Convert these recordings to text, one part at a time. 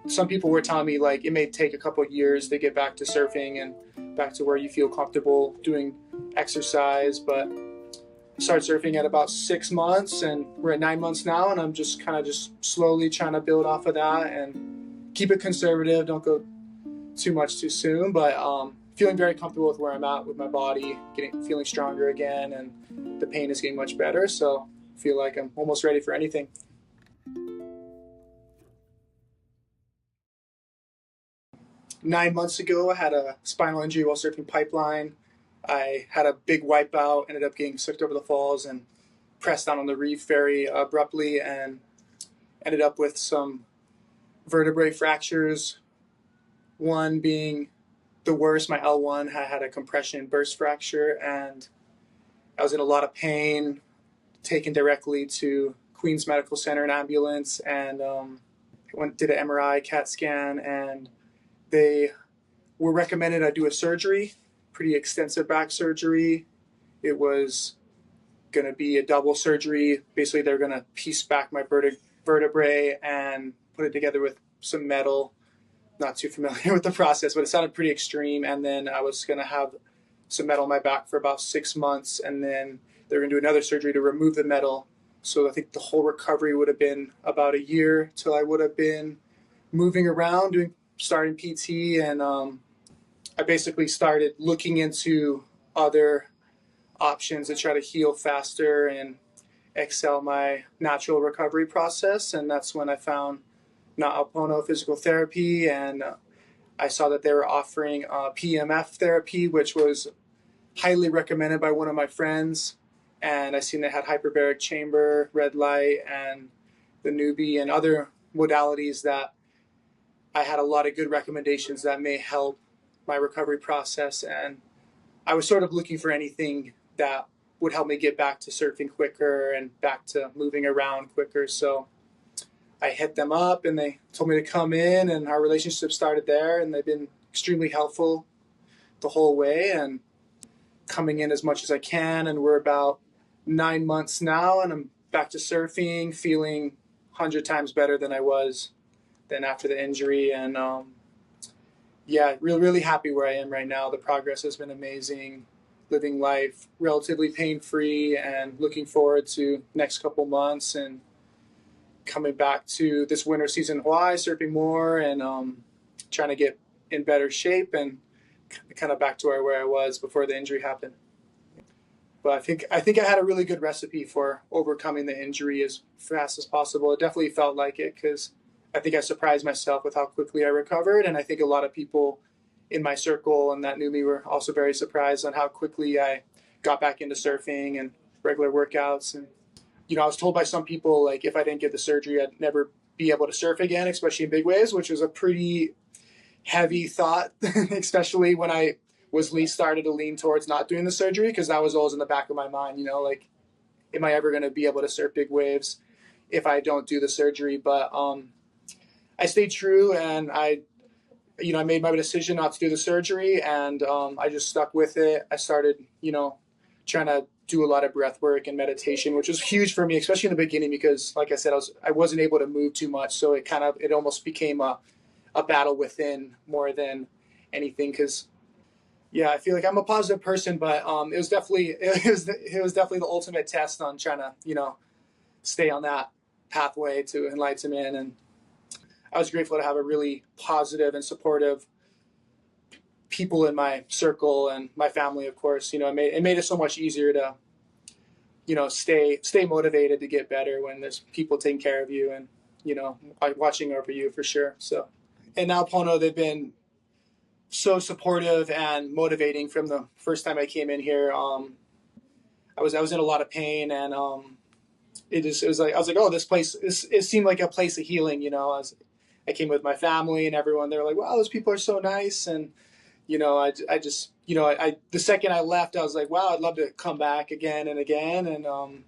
some people were telling me like it may take a couple of years to get back to surfing and back to where you feel comfortable doing exercise. But I started surfing at about 6 months, and we're at 9 months now, and I'm just kind of just slowly trying to build off of that and keep it conservative. Don't go too much too soon, but feeling very comfortable with where I'm at with my body, feeling stronger again, and the pain is getting much better. So I feel like I'm almost ready for anything. 9 months ago, I had a spinal injury while surfing pipeline. I had a big wipeout, ended up getting sucked over the falls and pressed down on the reef very abruptly, and ended up with some vertebrae fractures. One being the worst, my L1 had a compression burst fracture, and I was in a lot of pain, taken directly to Queens Medical Center, an ambulance, and did an MRI, CAT scan, and they were recommended I do a surgery, pretty extensive back surgery. It was going to be a double surgery. Basically, they're going to piece back my vertebrae and put it together with some metal. Not too familiar with the process, but it sounded pretty extreme. And then I was going to have some metal in my back for about 6 months, and then they're going to do another surgery to remove the metal. So I think the whole recovery would have been about a year till I would have been moving around, starting PT, and I basically started looking into other options to try to heal faster and excel my natural recovery process. And that's when I found Naʻau Pono Physical Therapy, and I saw that they were offering PMF therapy, which was highly recommended by one of my friends. And I seen they had hyperbaric chamber, red light, and the newbie and other modalities that I had a lot of good recommendations that may help my recovery process. And I was sort of looking for anything that would help me get back to surfing quicker and back to moving around quicker. So I hit them up, and they told me to come in, and our relationship started there, and they've been extremely helpful the whole way and coming in as much as I can. And we're about 9 months now, and I'm back to surfing, feeling 100 times better than I was then after the injury. And yeah, really happy where I am right now. The progress has been amazing. Living life relatively pain-free, and looking forward to next couple months and coming back to this winter season in Hawaii, surfing more, and trying to get in better shape and kind of back to where I was before the injury happened. But I think I had a really good recipe for overcoming the injury as fast as possible. It definitely felt like it, because I think I surprised myself with how quickly I recovered, and I think a lot of people in my circle and that knew me were also very surprised on how quickly I got back into surfing and regular workouts. And I was told by some people, like, if I didn't get the surgery, I'd never be able to surf again, especially in big waves, which was a pretty heavy thought, especially when I was started to lean towards not doing the surgery, because that was always in the back of my mind, like, am I ever going to be able to surf big waves if I don't do the surgery? But I stayed true, and I made my decision not to do the surgery, and I just stuck with it. I started, trying to do a lot of breath work and meditation, which was huge for me, especially in the beginning, because, like I said, I wasn't able to move too much, so it almost became a battle within more than anything. Because yeah, I feel like I'm a positive person, but it was definitely the ultimate test on trying to stay on that pathway to enlightenment. And I was grateful to have a really positive and supportive people in my circle and my family, of course. It made it so much easier to stay motivated to get better when there's people taking care of you and watching over you, for sure. So, and now Pono, they've been so supportive and motivating from the first time I came in here. I was in a lot of pain, and it was like I was like, oh, this place, it seemed like a place of healing. I came with my family and everyone. They were like, wow, those people are so nice. And I just the second I left, I was like, wow, I'd love to come back again and again. And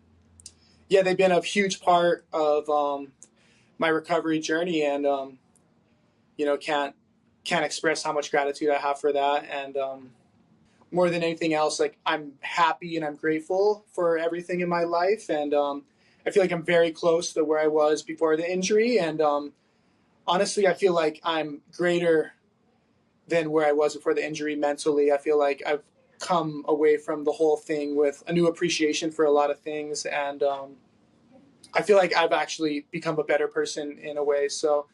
yeah, they've been a huge part of my recovery journey, and can't express how much gratitude I have for that. And more than anything else, like, I'm happy and I'm grateful for everything in my life, and I feel like I'm very close to where I was before the injury, and honestly, I feel like I'm greater than where I was before the injury mentally. I feel like I've come away from the whole thing with a new appreciation for a lot of things, and I feel like I've actually become a better person in a way. So,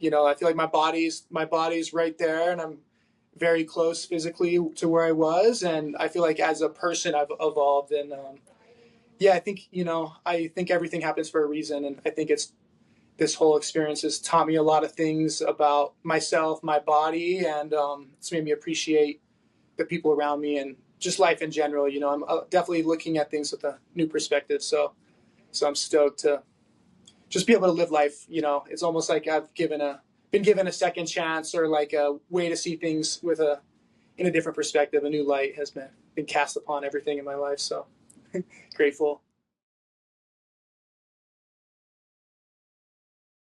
I feel like my body's right there, and I'm very close physically to where I was, and I feel like as a person I've evolved, and yeah, I think everything happens for a reason, and I think it's this whole experience has taught me a lot of things about myself, my body, and it's made me appreciate the people around me and just life in general. I'm definitely looking at things with a new perspective. So I'm stoked to just be able to live life. It's almost like been given a second chance, or like a way to see things in a different perspective. A new light has been cast upon everything in my life. So grateful.